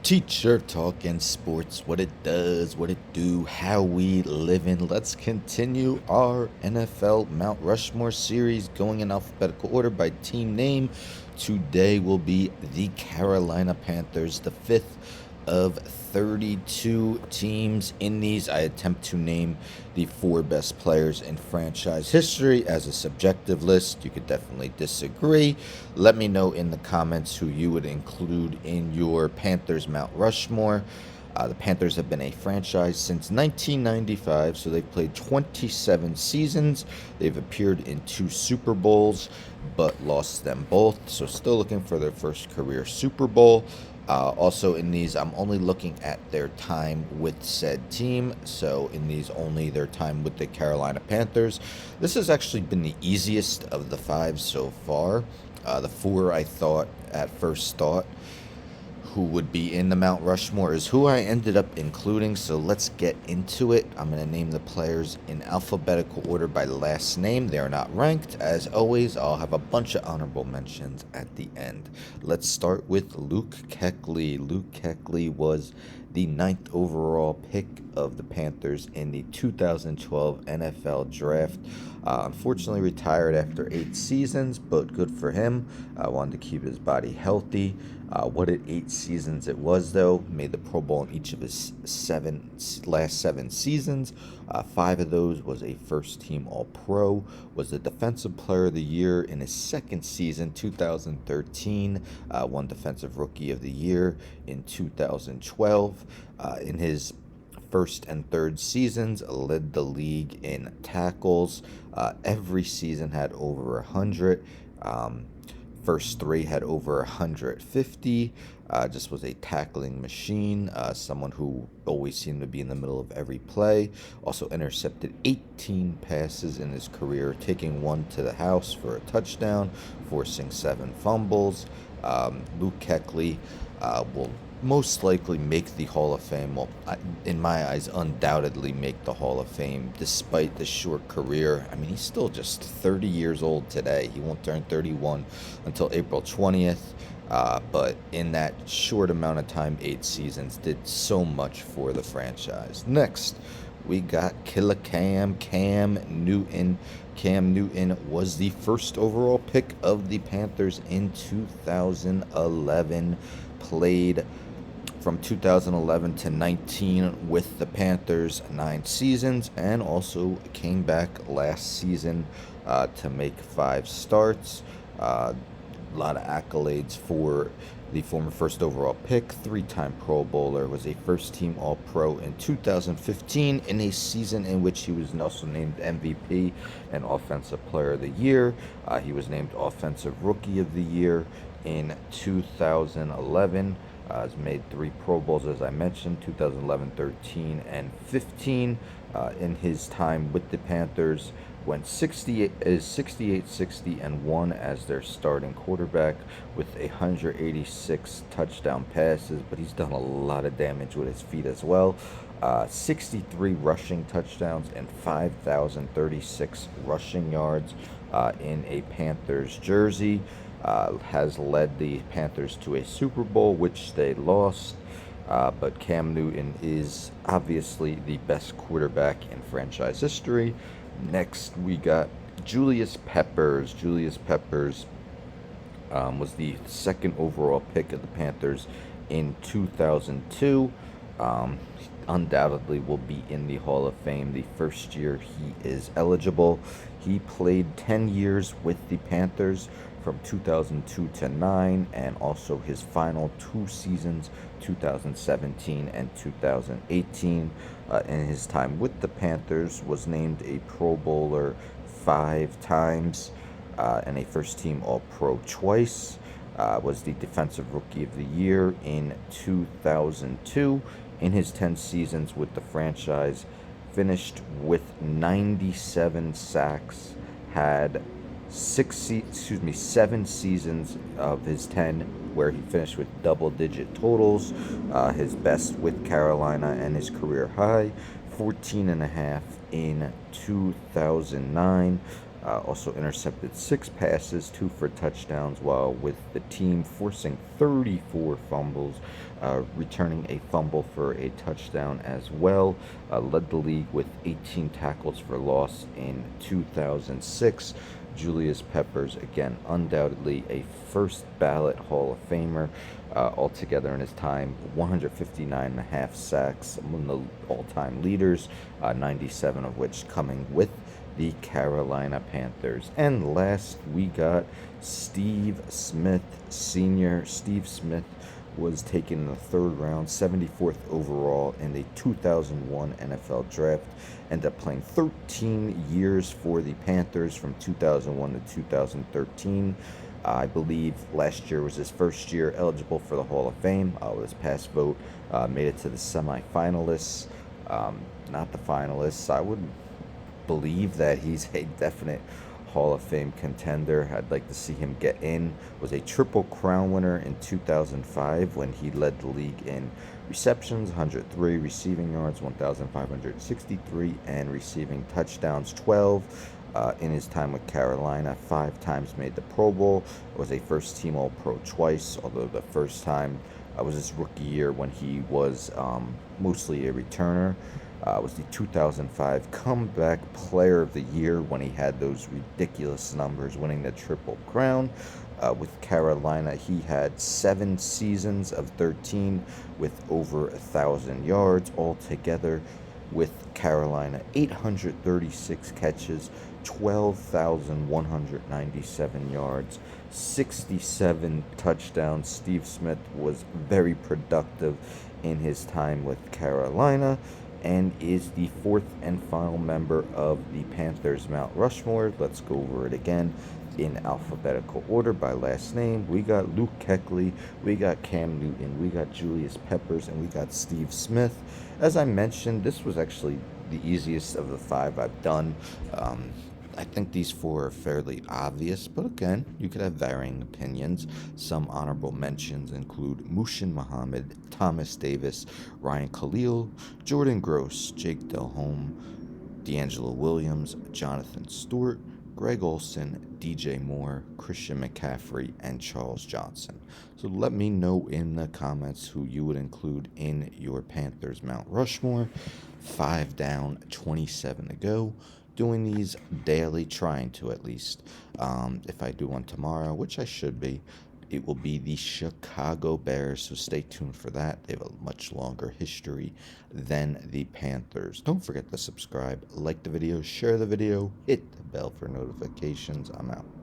Teacher talking sports, what it does, what it do, how we living. Let's continue our NFL Mount Rushmore series going in alphabetical order by team name. Today will be the Carolina Panthers, the fifth of 32 teams. In these, I attempt to name the four best players in franchise history as a subjective list. You could definitely disagree. Let me know in the comments who you would include in your Panthers Mount Rushmore. The Panthers have been a franchise since 1995, so they've played 27 seasons. They've appeared in two Super Bowls, but lost them both. So, still looking for their first career Super Bowl. Also, in these, I'm only looking at their time with said team. So, in these, only their time with the Carolina Panthers. This has actually been the easiest of the five so far. The four I thought at first thought who would be in the Mount Rushmore is who I ended up including. So let's get into it. I'm going to name the players in alphabetical order by last name. They are not ranked. As always, I'll have a bunch of honorable mentions at the end. Let's start with Luke Kuechly. Luke Kuechly was the ninth overall pick of the Panthers in the 2012 NFL Draft. Unfortunately, retired after 8 seasons, but good for him. Wanted to keep his body healthy. What 8 seasons it was, though. Made the Pro Bowl in each of his last 7 seasons. 5 of those was a first-team All-Pro. Was the Defensive Player of the Year in his second season, 2013. Won Defensive Rookie of the Year in 2012. In his first and third seasons, led the league in tackles. Every season had over 100. First 3 had over 150. Just was a tackling machine. Someone who always seemed to be in the middle of every play. Also intercepted 18 passes in his career, taking one to the house for a touchdown, forcing 7 fumbles. Luke Kuechly will most likely make the Hall of Fame. Well, in my eyes, undoubtedly make the Hall of Fame despite the short career. I mean, he's still just 30 years old today. He won't turn 31 until April 20th. But in that short amount of time, 8 seasons, did so much for the franchise. Next, we got Killer Cam Newton. Cam Newton was the first overall pick of the Panthers in 2011. Played from 2011 to 19 with the Panthers, 9 seasons, and also came back last season to make 5 starts. A lot of accolades for the former first overall pick, 3-time Pro Bowler, was a first-team All-Pro in 2015 in a season in which he was also named MVP and Offensive Player of the Year. He was named Offensive Rookie of the Year in 2011. Has made 3 Pro Bowls, as I mentioned, 2011, 13, and 15. In his time with the Panthers, went 68, 60, and 1 as their starting quarterback with 186 touchdown passes, but he's done a lot of damage with his feet as well. 63 rushing touchdowns and 5,036 rushing yards in a Panthers jersey. Has led the Panthers to a Super Bowl, which they lost. But Cam Newton is obviously the best quarterback in franchise history. Next, we got Julius Peppers. Julius Peppers was the second overall pick of the Panthers in 2002. Undoubtedly will be in the Hall of Fame the first year he is eligible. He played 10 years with the Panthers from 2002 to 9, and also his final 2 seasons, 2017 and 2018. In his time with the Panthers, was named a Pro Bowler 5 times and a first-team All-Pro twice. Was the Defensive Rookie of the Year in 2002. In his 10 seasons with the franchise, finished with 97 sacks, had 7 seasons of his 10 where he finished with double-digit totals. His best with Carolina and his career high, 14 and a half in 2009. Also intercepted 6 passes, 2 for touchdowns, while with the team forcing 34 fumbles, returning a fumble for a touchdown as well. Led the league with 18 tackles for loss in 2006. Julius Peppers, again, undoubtedly a first ballot Hall of Famer. Altogether in his time, 159.5 sacks, among the all time leaders, 97 of which coming with the Carolina Panthers. And last, we got Steve Smith Sr. Steve Smith was taken in the third round, 74th overall in the 2001 NFL Draft. Ended up playing 13 years for the Panthers from 2001 to 2013. I believe last year was his first year eligible for the Hall of Fame. With his past vote, made it to the semifinalists. Not the finalists. I would believe that he's a definite Hall of Fame contender. I'd like to see him get in. Was a Triple Crown winner in 2005 when he led the league in receptions, 103, receiving yards, 1,563, and receiving touchdowns, 12. In his time with Carolina, 5 times made the Pro Bowl. Was a first-team All-Pro twice, although the first time was his rookie year when he was mostly a returner. Was the 2005 Comeback Player of the Year when he had those ridiculous numbers, winning the Triple Crown. With Carolina, he had 7 seasons of 13 with over 1,000 yards altogether. With Carolina, 836 catches, 12,197 yards, 67 touchdowns. Steve Smith was very productive in his time with Carolina and is the 4th and final member of the Panthers Mount Rushmore. Let's go over it again in alphabetical order by last name. We got Luke Kuechly, we got Cam Newton, we got Julius Peppers, and we got Steve Smith. As I mentioned, this was actually the easiest of the 5 I've done. I think these 4 are fairly obvious, but again, you could have varying opinions. Some honorable mentions include Mushin Muhammad, Thomas Davis, Ryan Khalil, Jordan Gross, Jake Delhomme, D'Angelo Williams, Jonathan Stewart, Greg Olson, DJ Moore, Christian McCaffrey, and Charles Johnson. So let me know in the comments who you would include in your Panthers Mount Rushmore. 5 down, 27 to go. Doing these daily, trying to at least. If I do one tomorrow, which I should be, it will be the Chicago Bears, so stay tuned for that. They have a much longer history than the Panthers. Don't forget to subscribe, like the video, share the video, hit the bell for notifications. I'm out.